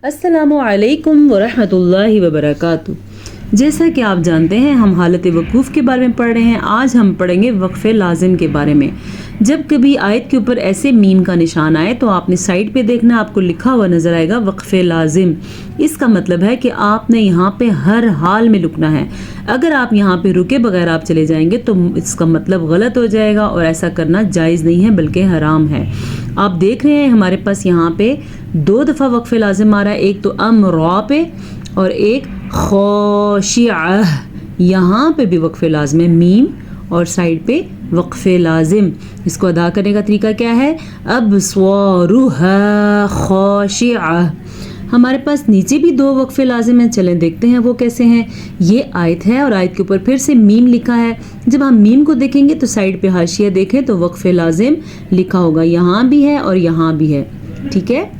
अस्सलामु अलैकुम वरहमतुल्लाहि वबरकातुहू। जैसा कि आप जानते हैं हम हालत वक़ूफ़ के बारे में पढ़ रहे हैं। आज हम पढ़ेंगे वक्फ़े लाजिम के बारे में। जब कभी आयत के ऊपर ऐसे मीम का निशान आए तो आपने साइड पे देखना, आपको लिखा हुआ नज़र आएगा वक्फ़े लाजिम। इसका मतलब है कि आपने यहाँ पे हर हाल में रुकना है। अगर आप यहाँ पे रुके बगैर आप चले जाएंगे तो इसका मतलब गलत हो जाएगा और ऐसा करना जायज़ नहीं है बल्कि हराम है। आप देख रहे हैं हमारे पास यहाँ पे 2 दफ़ा वक्फ़े लाजिम आ रहा है, एक तो अमरा पे और एक ख़ाशिअह। यहाँ पे भी वक्फ़े लाजिम है, मीम और साइड पे वक्फ़े लाजिम। इसको अदा करने का तरीका क्या है? अब्स्वारुहा ख़ाशिअह। हमारे पास नीचे भी 2 वक्फ़े लाजिम हैं, चलें देखते हैं वो कैसे हैं। ये आयत है और आयत के ऊपर फिर से मीम लिखा है। जब हम मीम को देखेंगे तो साइड पे हाशिया देखें तो वक्फ़े लाजिम लिखा होगा, यहाँ भी है और यहाँ भी है। ठीक है।